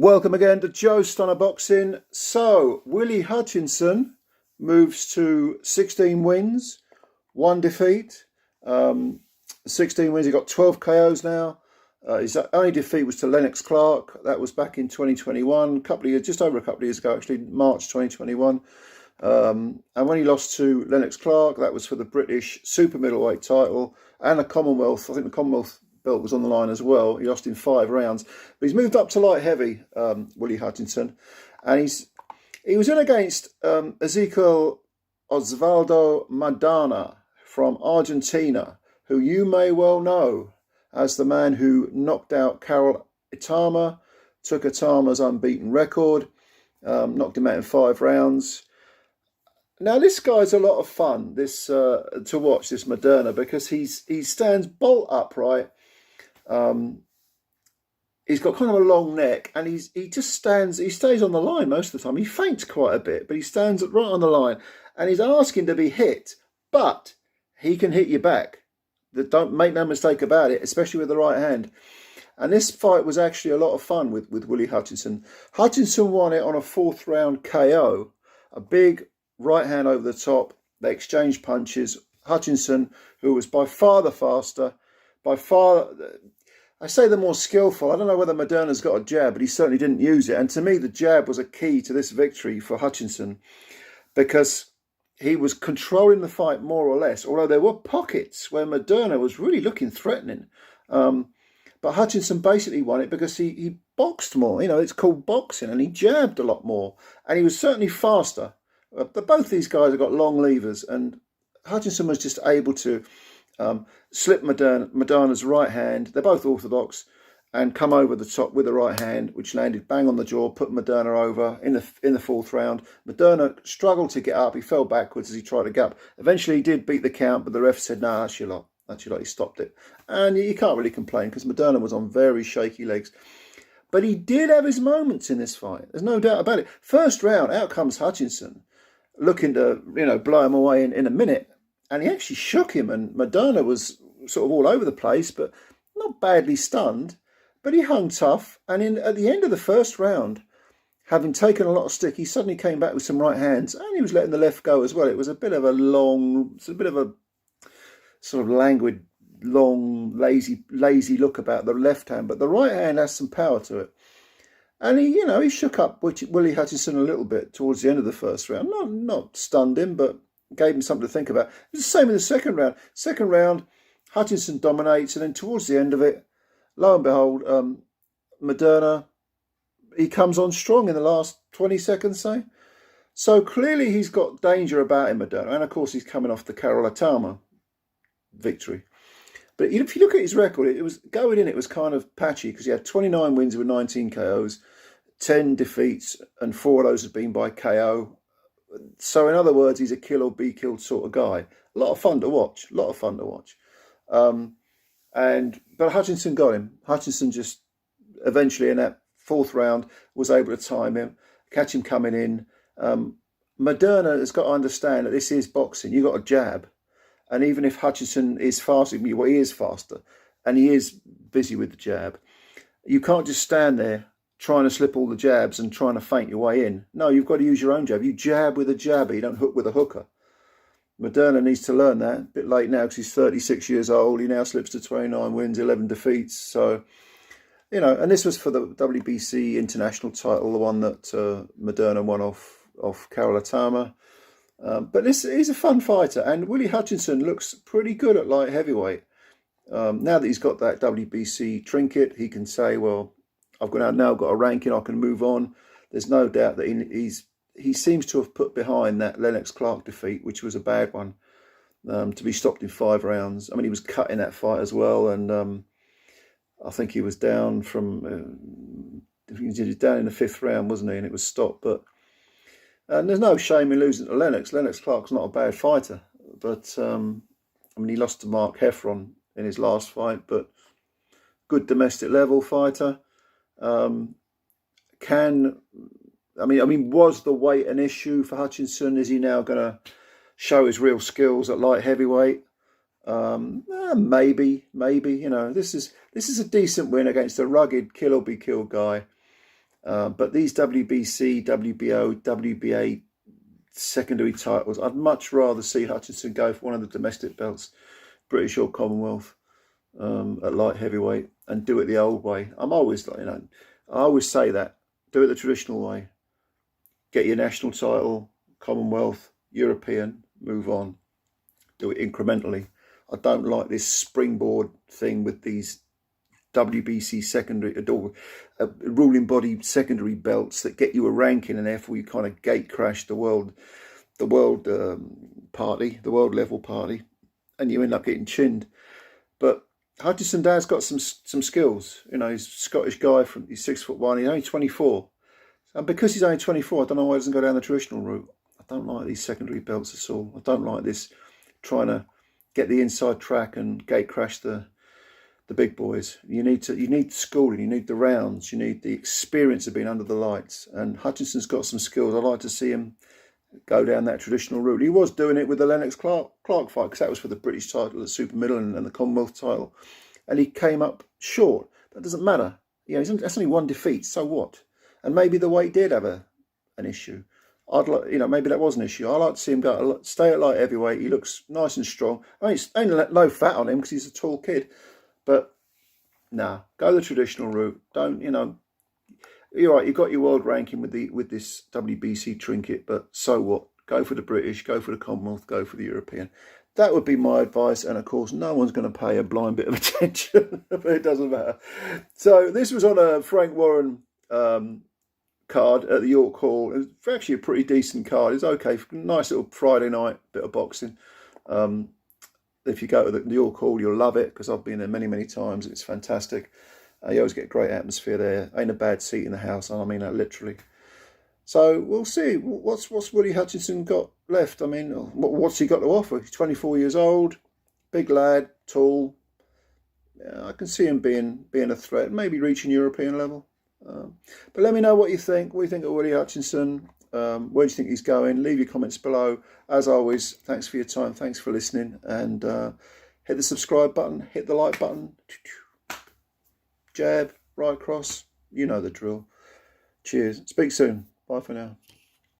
Welcome again to Joe Stunner Boxing. So, Willy Hutchinson moves to 16 wins, 1 defeat. 16 wins, he got 12 KOs now. His only defeat was to Lennox Clark. That was back in 2021, just over a couple of years ago, actually, March 2021. And when he lost to Lennox Clark, that was for the British super middleweight title and a Commonwealth. I think the Commonwealth belt was on the line as well. He lost in 5 rounds, but he's moved up to light heavy, Willy Hutchinson, and he was in against Ezequiel Maderna from Argentina, who you may well know as the man who knocked out Karol Itauma, took Itauma's unbeaten record, knocked him out in 5 rounds. Now, this guy's a lot of fun to watch, this Maderna, because he stands bolt upright. He's got kind of a long neck, and he stays on the line most of the time. He feints quite a bit, but he stands right on the line, and he's asking to be hit, but he can hit you back. Don't make no mistake about it, especially with the right hand. And this fight was actually a lot of fun with Willy Hutchinson. Hutchinson won it on a 4th round KO, a big right hand over the top. They exchanged punches. Hutchinson, who was by far the faster, by far, I say the more skillful. I don't know whether Maderna's got a jab, but he certainly didn't use it. And to me, the jab was a key to this victory for Hutchinson, because he was controlling the fight more or less, although there were pockets where Maderna was really looking threatening. But Hutchinson basically won it because he boxed more. You know, it's called boxing, and he jabbed a lot more. And he was certainly faster. But both these guys have got long levers, and Hutchinson was just able to slip Maderna's right hand. They're both orthodox, and come over the top with the right hand, which landed bang on the jaw, put Maderna over in the 4th round. Maderna struggled to get up. He fell backwards as he tried to get up. Eventually, he did beat the count, but the ref said, "No, that's your lot. That's your lot." He stopped it, and you can't really complain because Maderna was on very shaky legs. But he did have his moments in this fight. There's no doubt about it. First round, out comes Hutchinson, looking to blow him away in a minute, and he actually shook him, and Maderna was sort of all over the place, but not badly stunned. But he hung tough, and at the end of the first round, having taken a lot of stick, he suddenly came back with some right hands, and he was letting the left go as well. It was a bit of a sort of languid, long, lazy look about the left hand, but the right hand has some power to it. And he shook up Willy Hutchinson a little bit towards the end of the first round. Not stunned him, but gave him something to think about. It was the same in the second round. Second round, Hutchinson dominates, and then towards the end of it, lo and behold, Maderna, he comes on strong in the last 20 seconds, say. So clearly he's got danger about him, Maderna. And of course, he's coming off the Karol Itauma victory. But if you look at his record, it was going in, it was kind of patchy, because he had 29 wins with 19 KOs, 10 defeats, and 4 of those have been by KO. So in other words, he's a kill or be killed sort of guy. A lot of fun to watch. But Hutchinson got him. Hutchinson just eventually in that 4th round was able to time him, catch him coming in. Maderna has got to understand that this is boxing. You've got a jab. And even if Hutchinson is faster, well, he is faster, and he is busy with the jab, you can't just stand there trying to slip all the jabs and trying to feint your way in. No, you've got to use your own jab. You jab with a jabber. You don't hook with a hooker. Maderna needs to learn that. A bit late now because he's 36 years old. He now slips to 29 wins, 11 defeats. So, and this was for the WBC international title, the one that Maderna won off Karol Itauma. But this is a fun fighter, and Willy Hutchinson looks pretty good at light heavyweight. Now that he's got that WBC trinket, he can say, well, I've now got a ranking, I can move on. There's no doubt that he seems to have put behind that Lennox Clark defeat, which was a bad one, to be stopped in 5 rounds. I mean, he was cut in that fight as well, and I think he was down he was down in the 5th round, wasn't he? And it was stopped, but... And there's no shame in losing to Lennox. Lennox Clark's not a bad fighter. But, he lost to Mark Heffron in his last fight. But good domestic level fighter. Was the weight an issue for Hutchinson? Is he now going to show his real skills at light heavyweight? Maybe. This is a decent win against a rugged kill or be killed guy. But these WBC, WBO, WBA secondary titles, I'd much rather see Hutchinson go for one of the domestic belts, British or Commonwealth, at light heavyweight, and do it the old way. I'm always, I always say that. Do it the traditional way. Get your national title, Commonwealth, European, move on. Do it incrementally. I don't like this springboard thing with these WBC secondary, ruling body secondary belts that get you a ranking, and therefore you kind of gate crash the world party, the world level party, and you end up getting chinned. But Hutchinson Dad's got some skills. You know, he's a Scottish guy, he's 6'1", he's only 24. And because he's only 24, I don't know why he doesn't go down the traditional route. I don't like these secondary belts at all. I don't like this trying to get the inside track and gate crash the big boys. You need schooling, you need the rounds, you need the experience of being under the lights. And Hutchinson's got some skills. I'd like to see him go down that traditional route. He was doing it with the Lennox Clark fight, because that was for the British title, the super middle, and the Commonwealth title. And he came up short. That doesn't matter. You know, that's only one defeat. So what? And maybe the weight did have an issue. I'd like, maybe that was an issue. I like to see him stay at light heavyweight. He looks nice and strong. I mean, it's only low fat on him because he's a tall kid. But nah, go the traditional route. Don't, you're right. You got your world ranking with this WBC trinket, but so what? Go for the British. Go for the Commonwealth. Go for the European. That would be my advice. And of course, no one's going to pay a blind bit of attention, but it doesn't matter. So this was on a Frank Warren card at the York Hall. It was actually a pretty decent card. It's okay, nice little Friday night bit of boxing. If you go to the York Hall, you'll love it, because I've been there many times. It's fantastic. You always get a great atmosphere there. Ain't a bad seat in the house, and I mean that literally. So we'll see. What's Willy Hutchinson got left? I mean, what's he got to offer? He's 24 years old, big lad, tall. Yeah, I can see him being a threat, maybe reaching European level. But let me know what you think. What do you think of Willy Hutchinson? Where do you think he's going? Leave your comments below. As always, thanks for your time. Thanks for listening. And hit the subscribe button. Hit the like button. Jab, right across. You know the drill. Cheers. Speak soon. Bye for now.